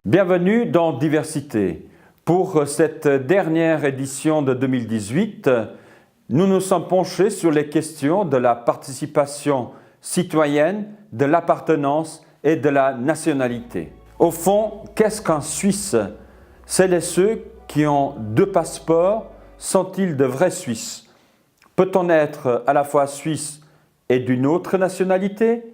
Bienvenue dans Diversité. Pour cette dernière édition de 2018, nous nous sommes penchés sur les questions de la participation citoyenne, de l'appartenance et de la nationalité. Au fond, qu'est-ce qu'un Suisse? Celles et ceux qui ont deux passeports sont-ils de vrais Suisses? Peut-on être à la fois Suisse et d'une autre nationalité?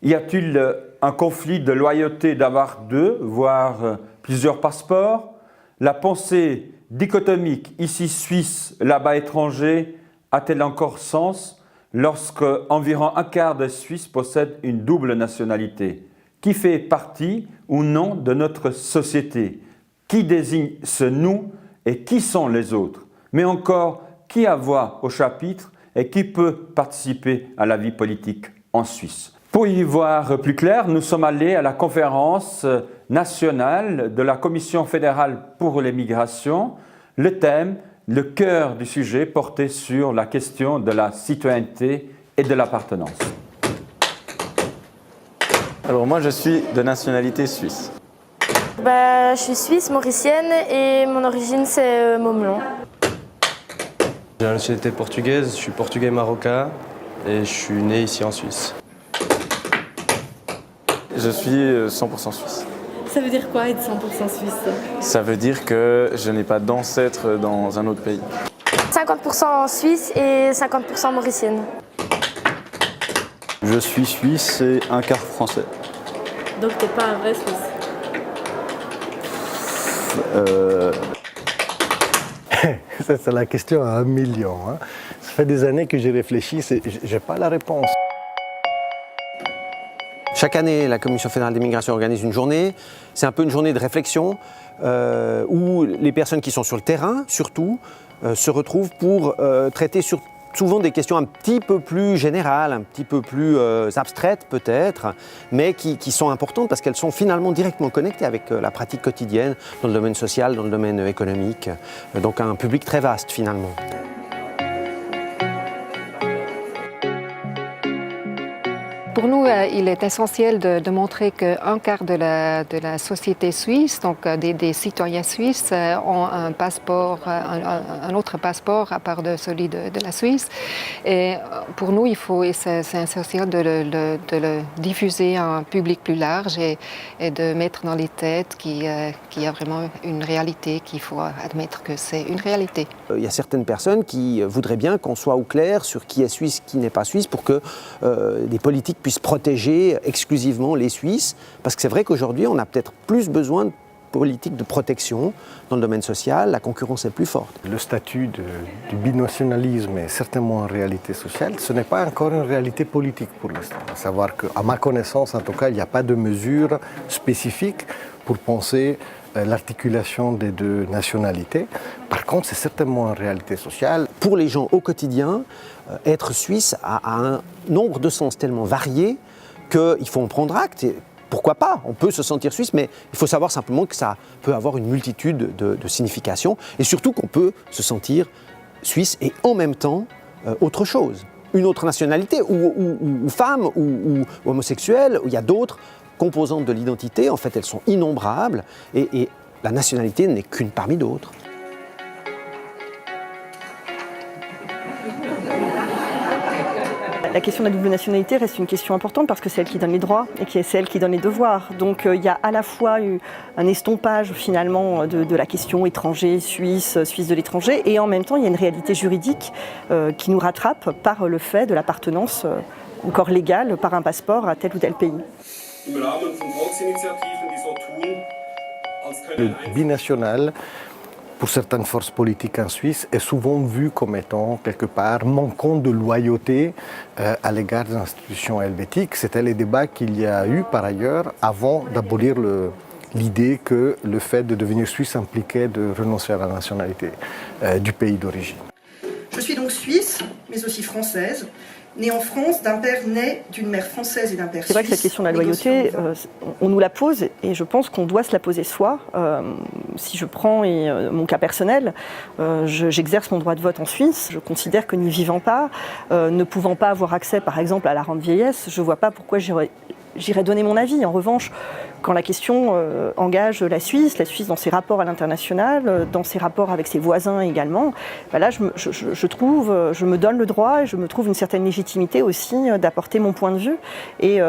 Y a-t-il un conflit de loyauté d'avoir deux, voire plusieurs passeports? La pensée dichotomique ici Suisse, là-bas étranger, a-t-elle encore sens lorsque environ un quart des Suisses possèdent une double nationalité? Qui fait partie ou non de notre société? Qui désigne ce nous et qui sont les autres? Mais encore, qui a voix au chapitre et qui peut participer à la vie politique en Suisse? Pour y voir plus clair, nous sommes allés à la conférence nationale de la Commission fédérale pour les migrations. Le thème, le cœur du sujet portait sur la question de la citoyenneté et de l'appartenance. Alors moi je suis de nationalité suisse. Je suis suisse, mauricienne et mon origine c'est Momelon. J'ai la nationalité portugaise, je suis portugais marocain et je suis né ici en Suisse. Je suis 100% suisse. Ça veut dire quoi être 100% suisse? Ça veut dire que je n'ai pas d'ancêtre dans un autre pays. 50% suisse et 50% mauricienne. Je suis suisse et un quart français. Donc t'es pas un vrai suisse? Ça, c'est la question à 1 million. Ça fait des années que j'y réfléchis, je n'ai pas la réponse. Chaque année, la Commission fédérale des migrations organise une journée. C'est un peu une journée de réflexion où les personnes qui sont sur le terrain, surtout, se retrouvent pour traiter souvent des questions un petit peu plus générales, un petit peu plus abstraites peut-être, mais qui sont importantes parce qu'elles sont finalement directement connectées avec la pratique quotidienne dans le domaine social, dans le domaine économique. Donc un public très vaste finalement. Pour nous, il est essentiel de montrer qu'un quart de la société suisse, donc des citoyens suisses, ont un passeport, un autre passeport à part de celui de la Suisse. Et pour nous, c'est essentiel de le diffuser à un public plus large et de mettre dans les têtes qu'il y a vraiment une réalité, qu'il faut admettre que c'est une réalité. Il y a certaines personnes qui voudraient bien qu'on soit au clair sur qui est suisse, qui n'est pas suisse, pour que des politiques puissent protéger exclusivement les Suisses, parce que c'est vrai qu'aujourd'hui, on a peut-être plus besoin de politiques de protection dans le domaine social, la concurrence est plus forte. Le statut du binationalisme est certainement une réalité sociale, ce n'est pas encore une réalité politique pour l'instant. À savoir qu'à ma connaissance, en tout cas, il n'y a pas de mesures spécifiques pour penser l'articulation des deux nationalités. Par contre, c'est certainement une réalité sociale. Pour les gens au quotidien, être suisse a un nombre de sens tellement variés qu'il faut en prendre acte. Et pourquoi pas? On peut se sentir suisse, mais il faut savoir simplement que ça peut avoir une multitude de significations et surtout qu'on peut se sentir suisse et en même temps autre chose. Une autre nationalité ou femme ou homosexuel, il y a d'autres composantes de l'identité, en fait elles sont innombrables et la nationalité n'est qu'une parmi d'autres. La question de la double nationalité reste une question importante parce que c'est elle qui donne les droits et c'est elle qui donne les devoirs. Donc il y a à la fois eu un estompage finalement de la question étranger, suisse de l'étranger, et en même temps il y a une réalité juridique qui nous rattrape par le fait de l'appartenance encore légale par un passeport à tel ou tel pays. Le binational, pour certaines forces politiques en Suisse, est souvent vu comme étant quelque part manquant de loyauté à l'égard des institutions helvétiques. C'était les débats qu'il y a eu par ailleurs avant d'abolir l'idée que le fait de devenir suisse impliquait de renoncer à la nationalité du pays d'origine. Je suis donc suisse, mais aussi française, née en France d'un père né d'une mère française et d'un père suisse. C'est vrai que cette question de la loyauté, on nous la pose et je pense qu'on doit se la poser soi. Si je prends mon cas personnel, j'exerce mon droit de vote en Suisse. Je considère que n'y vivant pas, ne pouvant pas avoir accès par exemple à la rente vieillesse, je ne vois pas pourquoi j'aurais j'irai donner mon avis. En revanche, quand la question engage la Suisse dans ses rapports à l'international, dans ses rapports avec ses voisins également, ben là, je me donne le droit et je me trouve une certaine légitimité aussi d'apporter mon point de vue, et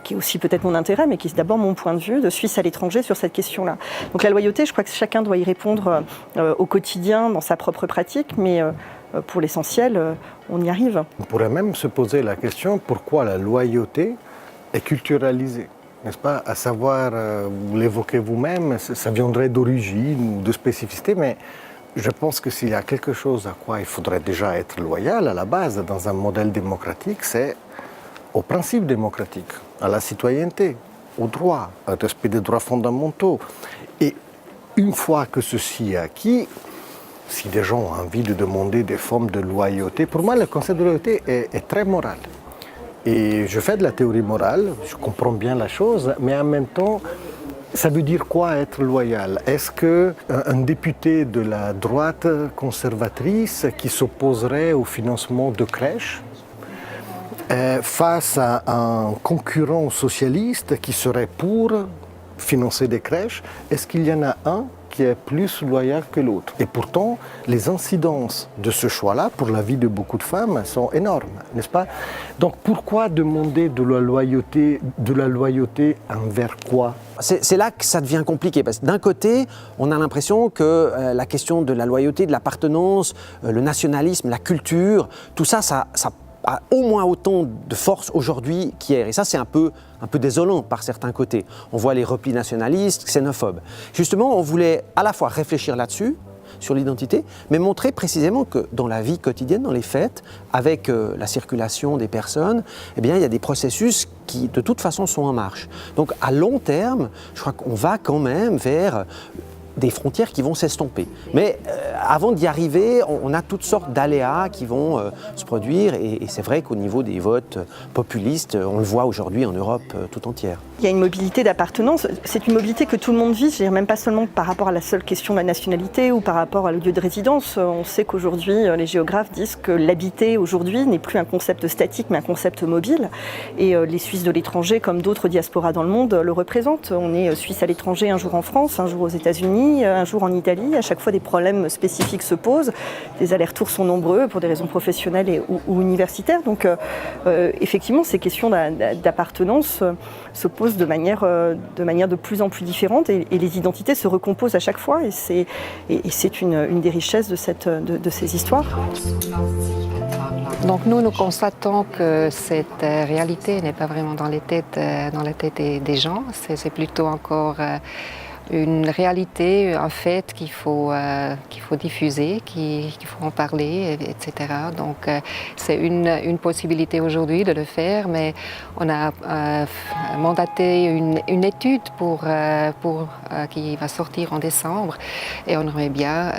qui est aussi peut-être mon intérêt, mais qui est d'abord mon point de vue de Suisse à l'étranger sur cette question-là. Donc la loyauté, je crois que chacun doit y répondre au quotidien, dans sa propre pratique, mais pour l'essentiel, on y arrive. On pourrait même se poser la question pourquoi la loyauté est culturalisée. N'est-ce pas? À savoir, vous l'évoquez vous-même, ça viendrait d'origine ou de spécificité, mais je pense que s'il y a quelque chose à quoi il faudrait déjà être loyal à la base dans un modèle démocratique, c'est aux principes démocratiques, à la citoyenneté, aux droits, au respect des droits fondamentaux. Et une fois que ceci est acquis, si des gens ont envie de demander des formes de loyauté, pour moi le concept de loyauté est très moral. Et je fais de la théorie morale, je comprends bien la chose, mais en même temps, ça veut dire quoi être loyal? Est-ce qu'un député de la droite conservatrice qui s'opposerait au financement de crèches face à un concurrent socialiste qui serait pour financer des crèches, est-ce qu'il y en a un qui est plus loyal que l'autre? Et pourtant, les incidences de ce choix-là pour la vie de beaucoup de femmes sont énormes, n'est-ce pas? Donc pourquoi demander de la loyauté envers quoi? C'est là que ça devient compliqué, parce que d'un côté, on a l'impression que la question de la loyauté, de l'appartenance, le nationalisme, la culture, tout ça a au moins autant de force aujourd'hui qu'hier. Et ça, c'est un peu désolant par certains côtés. On voit les replis nationalistes, xénophobes. Justement, on voulait à la fois réfléchir là-dessus, sur l'identité, mais montrer précisément que dans la vie quotidienne, dans les fêtes, avec la circulation des personnes, eh bien, il y a des processus qui, de toute façon, sont en marche. Donc, à long terme, je crois qu'on va quand même vers des frontières qui vont s'estomper. Mais avant d'y arriver, on a toutes sortes d'aléas qui vont se produire, et c'est vrai qu'au niveau des votes populistes, on le voit aujourd'hui en Europe tout entière. Il y a une mobilité d'appartenance, c'est une mobilité que tout le monde vit, je veux dire, même pas seulement par rapport à la seule question de la nationalité ou par rapport à le lieu de résidence. On sait qu'aujourd'hui, les géographes disent que l'habiter aujourd'hui n'est plus un concept statique mais un concept mobile, et les Suisses de l'étranger, comme d'autres diasporas dans le monde, le représentent. On est Suisse à l'étranger un jour en France, un jour aux États-Unis, un jour en Italie. À chaque fois, des problèmes spécifiques se posent, des allers-retours sont nombreux pour des raisons professionnelles ou universitaires. Donc effectivement, ces questions d'appartenance se posent de manière de plus en plus différente, et les identités se recomposent à chaque fois, et c'est une des richesses de ces histoires. Donc nous constatons que cette réalité n'est pas vraiment dans la tête des gens, c'est plutôt encore une réalité, un fait qu'il faut diffuser, qu'il faut en parler, etc. Donc c'est une possibilité aujourd'hui de le faire, mais on a mandaté une étude pour qui va sortir en décembre, et on aimerait bien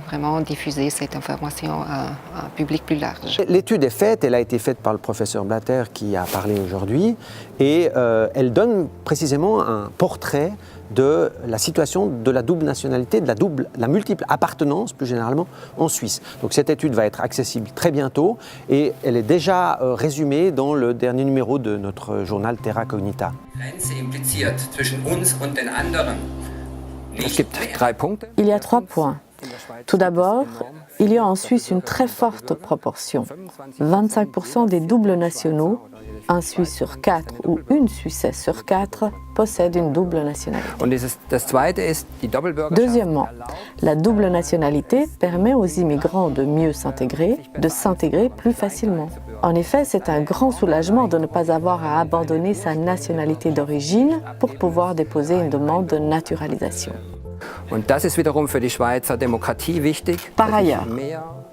vraiment diffuser cette information à un public plus large. L'étude est faite, elle a été faite par le professeur Blatter qui a parlé aujourd'hui, et elle donne précisément un portrait de la situation de la double nationalité, de la multiple appartenance plus généralement en Suisse. Donc cette étude va être accessible très bientôt, et elle est déjà résumée dans le dernier numéro de notre journal Terra Cognita. Il y a 3 points. Tout d'abord, il y a en Suisse une très forte proportion. 25% des doubles nationaux, un Suisse sur 4 ou une Suissesse sur 4 possède une double nationalité. Deuxièmement, la double nationalité permet aux immigrants de mieux s'intégrer, de s'intégrer plus facilement. En effet, c'est un grand soulagement de ne pas avoir à abandonner sa nationalité d'origine pour pouvoir déposer une demande de naturalisation. Par ailleurs,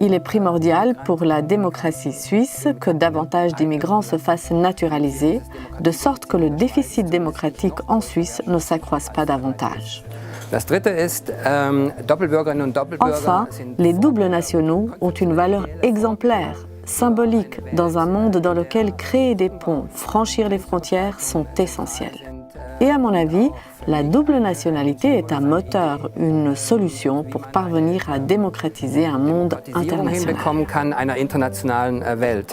il est primordial pour la démocratie suisse que davantage d'immigrants se fassent naturaliser, de sorte que le déficit démocratique en Suisse ne s'accroisse pas davantage. Enfin, les doubles nationaux ont une valeur exemplaire, symbolique, dans un monde dans lequel créer des ponts, franchir les frontières sont essentiels. Et à mon avis, La double nationalité est un moteur, une solution pour parvenir à démocratiser un monde international.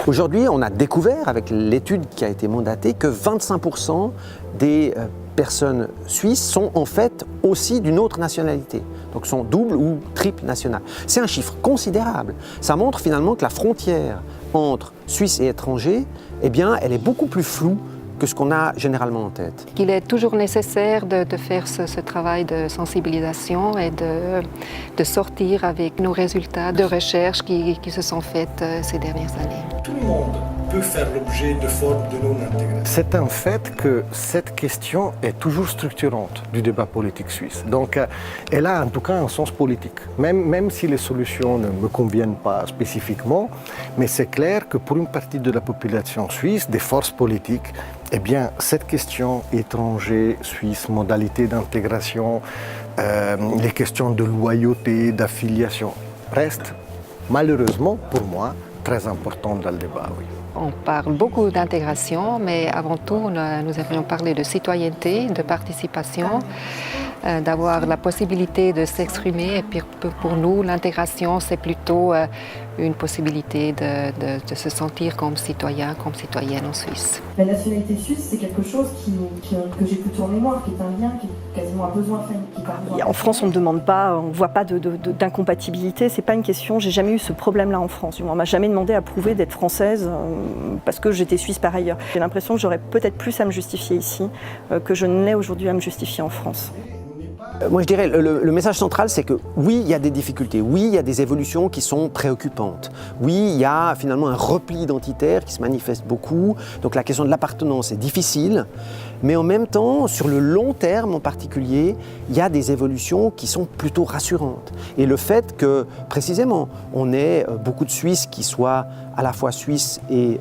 Aujourd'hui, on a découvert avec l'étude qui a été mandatée que 25% des personnes suisses sont en fait aussi d'une autre nationalité, donc sont double ou triple nationales. C'est un chiffre considérable. Ça montre finalement que la frontière entre Suisse et étrangers, eh bien, elle est beaucoup plus floue que ce qu'on a généralement en tête. Il est toujours nécessaire de faire ce travail de sensibilisation et de sortir avec nos résultats de recherche qui se sont faites ces dernières années. Tout le monde peut faire l'objet de formes de non-intégration. C'est un fait que cette question est toujours structurante du débat politique suisse. Donc elle a en tout cas un sens politique, même si les solutions ne me conviennent pas spécifiquement, mais c'est clair que pour une partie de la population suisse, des forces politiques, eh bien, cette question étranger, suisse, modalité d'intégration, les questions de loyauté, d'affiliation, restent malheureusement pour moi très importantes dans le débat. Oui. On parle beaucoup d'intégration, mais avant tout, nous aimerions parler de citoyenneté, de participation, d'avoir la possibilité de s'exprimer. Et puis pour nous, l'intégration, c'est plutôt une possibilité de se sentir comme citoyen, comme citoyenne en Suisse. La nationalité suisse, c'est quelque chose que j'ai plutôt en mémoire, qui est un lien, qui est quasiment un besoin famille. En France, on ne demande pas, on ne voit pas d'incompatibilité. C'est pas une question. J'ai jamais eu ce problème-là en France. On m'a jamais demandé à prouver d'être française parce que j'étais suisse par ailleurs. J'ai l'impression que j'aurais peut-être plus à me justifier ici que je n'ai aujourd'hui à me justifier en France. Moi, je dirais, le message central, c'est que oui, il y a des difficultés, oui, il y a des évolutions qui sont préoccupantes, oui, il y a finalement un repli identitaire qui se manifeste beaucoup, donc la question de l'appartenance est difficile, mais en même temps, sur le long terme en particulier, il y a des évolutions qui sont plutôt rassurantes. Et le fait que, précisément, on ait beaucoup de Suisses qui soient à la fois suisses et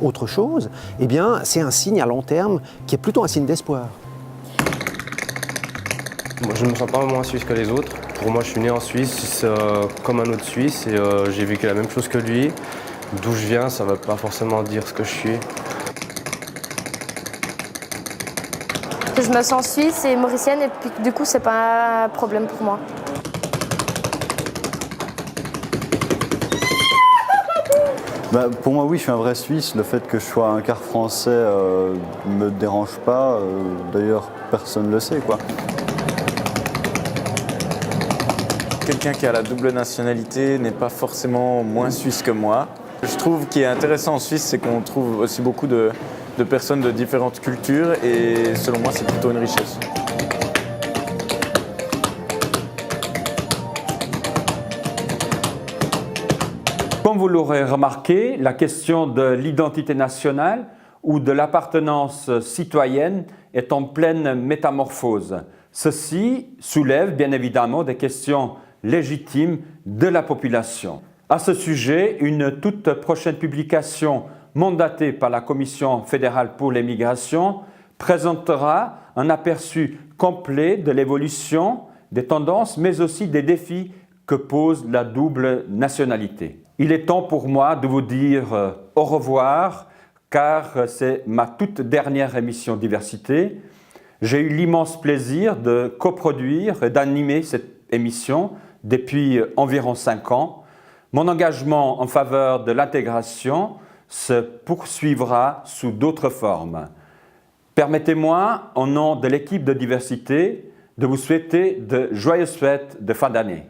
autre chose, eh bien, c'est un signe à long terme qui est plutôt un signe d'espoir. Moi, je ne me sens pas moins suisse que les autres. Pour moi, je suis né en Suisse comme un autre Suisse et j'ai vécu la même chose que lui. D'où je viens, ça ne veut pas forcément dire ce que je suis. Je me sens suisse et mauricienne et puis, du coup, c'est pas un problème pour moi. Pour moi, oui, je suis un vrai Suisse. Le fait que je sois un quart français ne me dérange pas. D'ailleurs, personne ne le sait, quoi. Quelqu'un qui a la double nationalité n'est pas forcément moins suisse que moi. Je trouve qu'il est intéressant en Suisse, c'est qu'on trouve aussi beaucoup de personnes de différentes cultures et selon moi, c'est plutôt une richesse. Comme vous l'aurez remarqué, la question de l'identité nationale ou de l'appartenance citoyenne est en pleine métamorphose. Ceci soulève bien évidemment des questions légitimes de la population. À ce sujet, une toute prochaine publication mandatée par la Commission fédérale pour les migrations présentera un aperçu complet de l'évolution, des tendances, mais aussi des défis que pose la double nationalité. Il est temps pour moi de vous dire au revoir, car c'est ma toute dernière émission Diversité. J'ai eu l'immense plaisir de coproduire et d'animer cette émission depuis environ 5 ans. Mon engagement en faveur de l'intégration se poursuivra sous d'autres formes. Permettez-moi, au nom de l'équipe de Diversité, de vous souhaiter de joyeuses fêtes de fin d'année.